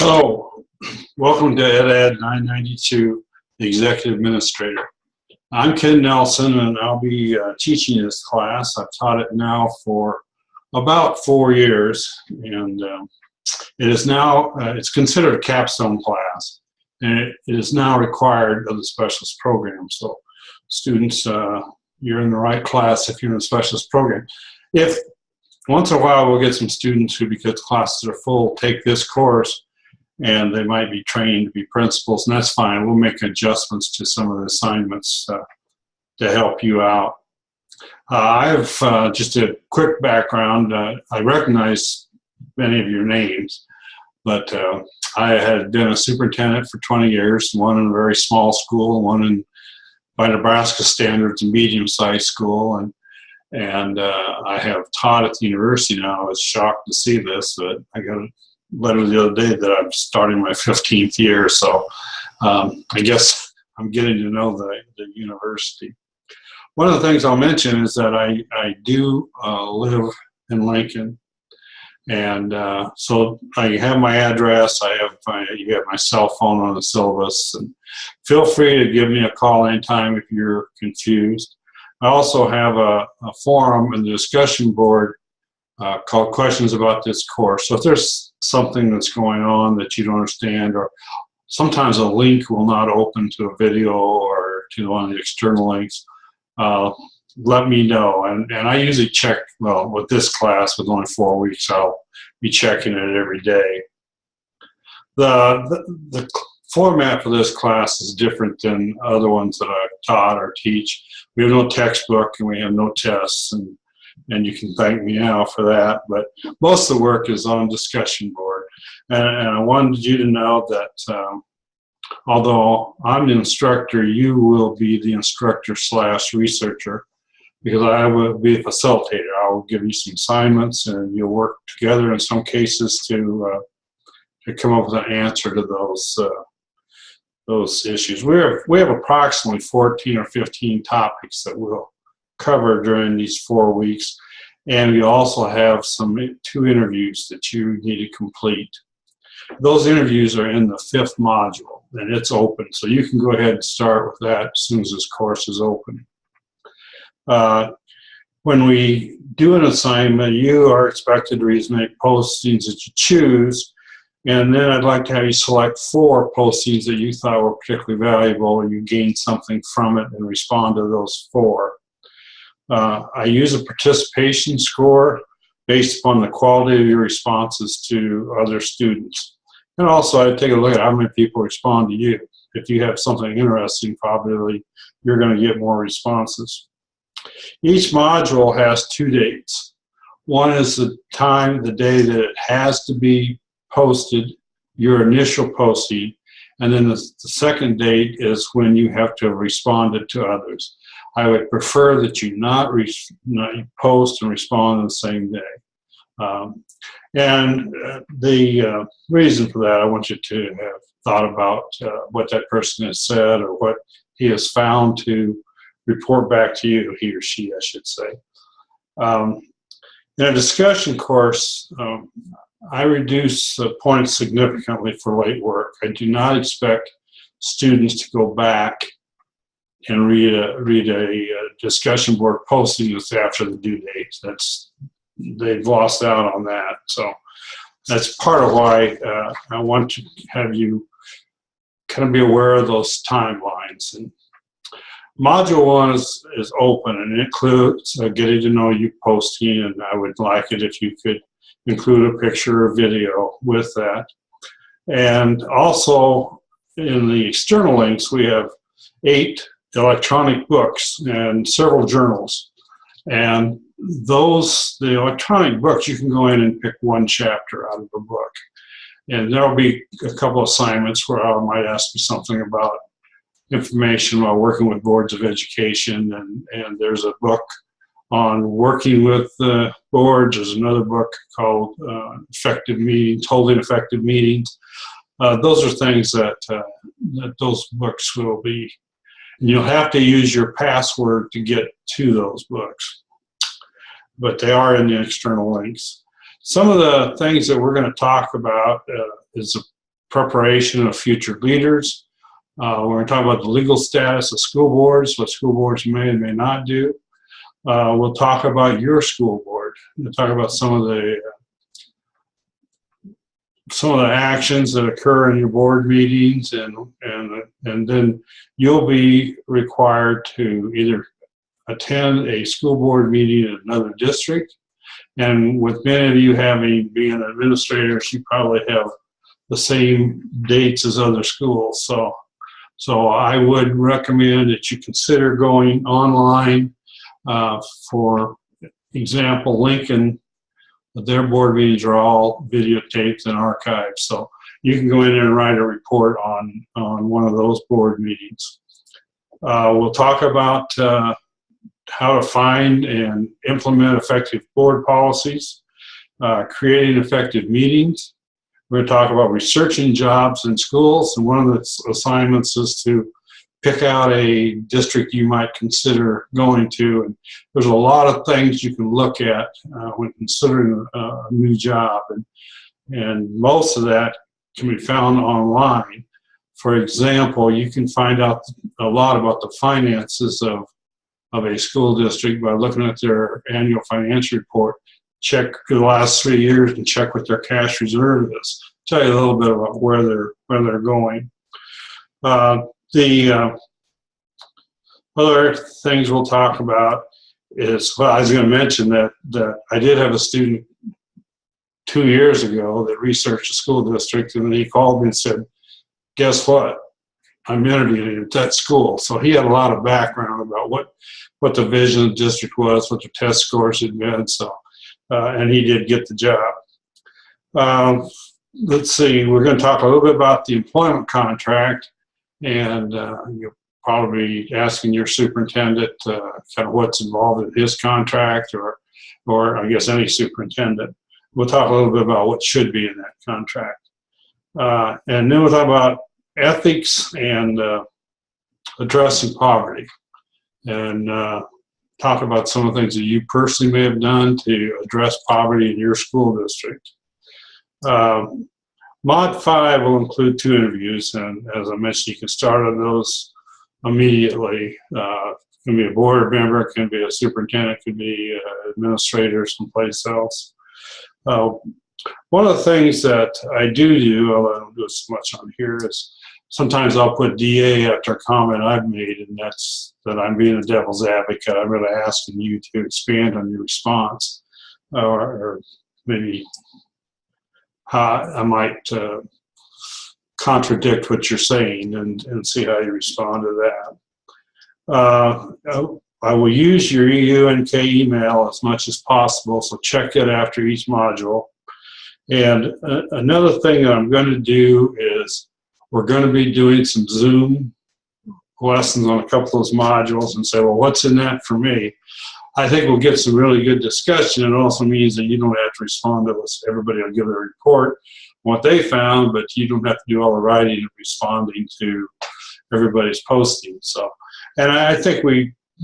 Hello, welcome to EDAD 992, the Executive Administrator. I'm Ken Nelson, and I'll be teaching this class. I've taught it now for about 4 years, and it is now, it's considered a capstone class, and it is now required of the specialist program. So students, you're in the right class if you're in the specialist program. If once in a while we'll get some students who, because classes are full, take this course, and they might be trained to be principals, and that's fine. We'll make adjustments to some of the assignments to help you out. I have just a quick background. I recognize many of your names, but I had been a superintendent for 20 years, one in a very small school, one in, by Nebraska standards, a medium-sized school, and I have taught at the university now. I was shocked to see this, but I got a letter the other day that I'm starting my 15th year, so I guess I'm getting to know the university. One of the things I'll mention is that I do live in Lincoln, and so I have my address, you have my cell phone on the syllabus, and feel free to give me a call anytime if you're confused. I also have a forum and the discussion board called Questions About This Course. So if there's something that's going on that you don't understand, or sometimes a link will not open to a video or to one of the external links, let me know. And I usually check, well, with this class, with only 4 weeks, I'll be checking it every day. The format for this class is different than other ones that I've taught or teach. We have no textbook and we have no tests, and you can thank me now for that, but most of the work is on discussion board. And I wanted you to know that although I'm the instructor, you will be the instructor / researcher, because I will be a facilitator. I will give you some assignments, and you'll work together in some cases to come up with an answer to those issues. We have approximately 14 or 15 topics that we'll cover during these 4 weeks, and we also have 2 interviews that you need to complete. Those interviews are in the 5th module, and it's open, so you can go ahead and start with that as soon as this course is open. When we do an assignment, you are expected to make postings that you choose, and then I'd like to have you select 4 postings that you thought were particularly valuable, and you gained something from it, and respond to those 4. I use a participation score based upon the quality of your responses to other students. And also I take a look at how many people respond to you. If you have something interesting, probably you're going to get more responses. Each module has 2 dates. One is the time, the day that it has to be posted, your initial posting, and then the second date is when you have to have responded to others. I would prefer that you not post and respond on the same day. The reason for that, I want you to have thought about what that person has said or what he has found to report back to you, he or she, I should say. In a discussion course, I reduce points significantly for late work. I do not expect students to go back and read a discussion board posting that's after the due date. They've lost out on that. So that's part of why I want to have you kind of be aware of those timelines. And Module 1 is open, and it includes getting to know you posting, and I would like it if you could include a picture or video with that. And also in the external links, we have 8 electronic books and several journals. And the electronic books, you can go in and pick 1 chapter out of the book. And there'll be a couple assignments where I might ask you something about information while working with boards of education. And there's a book on working with boards. There's another book called Effective Meetings, Holding Effective Meetings. Those are things that those books will be. You'll have to use your password to get to those books, but they are in the external links. Some of the things that we're going to talk about is preparation of future leaders. We're going to talk about the legal status of school boards, what school boards may and may not do. We'll talk about your school board. We'll talk about some of the actions that occur in your board meetings, and then you'll be required to either attend a school board meeting in another district. And with many of you being administrators, you probably have the same dates as other schools. So I would recommend that you consider going online. For example, Lincoln, their board meetings are all videotaped and archived. So you can go in there and write a report on one of those board meetings. We'll talk about how to find and implement effective board policies, creating effective meetings. We're going to talk about researching jobs in schools, and one of the assignments is to pick out a district you might consider going to. And there's a lot of things you can look at when considering a new job, and most of that can be found online. For example, you can find out a lot about the finances of a school district by looking at their annual financial report. Check the last 3 years and check what their cash reserve is. Tell you a little bit about where they're going. The other things we'll talk about is, well, I was going to mention that I did have a student 2 years ago that researched a school district, and then he called me and said, guess what? I'm interviewing at that school. So he had a lot of background about what the vision of the district was, what the test scores had been. So, and he did get the job. Let's see, we're going to talk a little bit about the employment contract, and you'll probably be asking your superintendent kind of what's involved in his contract, or I guess any superintendent. We'll talk a little bit about what should be in that contract. And then we'll talk about ethics and addressing poverty, and talk about some of the things that you personally may have done to address poverty in your school district. Mod 5 will include 2 interviews, and as I mentioned, you can start on those immediately. It can be a board member, it can be a superintendent, it can be an administrator someplace else. One of the things that I do, although I don't do it so much on here, is sometimes I'll put DA after a comment I've made, and that's that I'm being a devil's advocate. I'm really asking you to expand on your response, or maybe I might contradict what you're saying and see how you respond to that. I will use your EUNK email as much as possible, so check it after each module. And another thing that I'm going to do is we're going to be doing some Zoom lessons on a couple of those modules and say, well, what's in that for me? I think we'll get some really good discussion. It also means that you don't have to respond to us. Everybody will give a report on what they found, but you don't have to do all the writing and responding to everybody's posting. So, and I think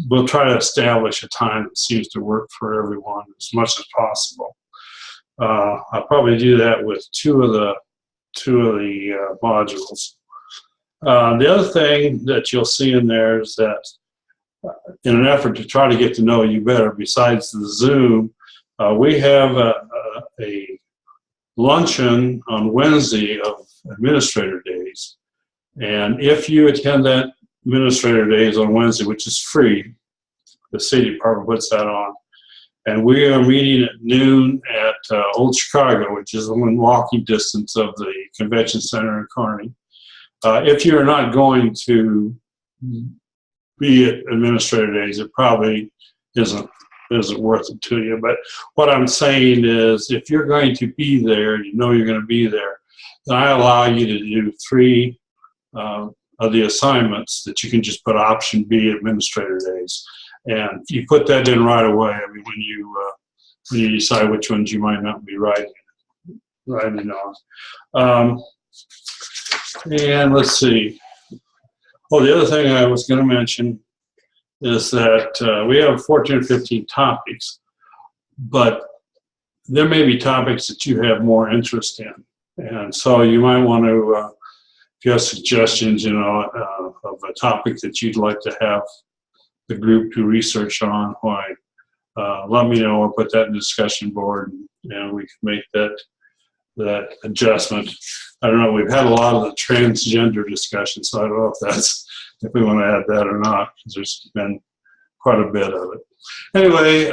we'll try to establish a time that seems to work for everyone as much as possible. I'll probably do that with two of the modules. The other thing that you'll see in there is that in an effort to try to get to know you better, besides the Zoom, we have a luncheon on Wednesday of Administrator Days. And if you attend that Administrator Days on Wednesday, which is free, the City Department puts that on, and we are meeting at noon at Old Chicago, which is within walking distance of the Convention Center in Kearney. If you're not going to be at Administrator Days, it probably isn't worth it to you. But what I'm saying is, if you're going to be there, you know you're going to be there, then I allow you to do 3 of the assignments that you can just put option B, Administrator Days. And you put that in right away. I mean, when you decide which ones you might not be writing on. And let's see. Oh, the other thing I was going to mention is that we have 14 or 15 topics, but there may be topics that you have more interest in. And so you might want to, if you have suggestions, you know, of a topic that you'd like to have the group do research on, why, let me know or put that in the discussion board, and we can make that adjustment. I don't know, we've had a lot of the transgender discussion, so I don't know if we want to add that or not, because there's been quite a bit of it. Anyway,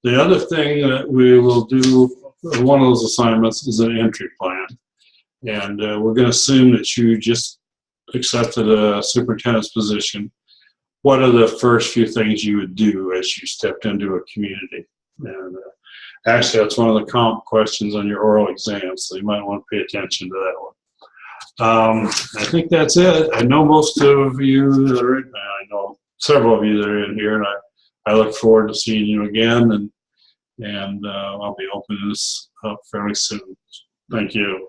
the other thing that we will do, one of those assignments is an entry plan. And we're going to assume that you just accepted a superintendent's position. What are the first few things you would do as you stepped into a community? And actually, that's one of the comp questions on your oral exam, so you might want to pay attention to that one. I think that's it. I know most of you that are in, I know several of you that are in here, and I look forward to seeing you again, and I'll be opening this up fairly soon. Thank you.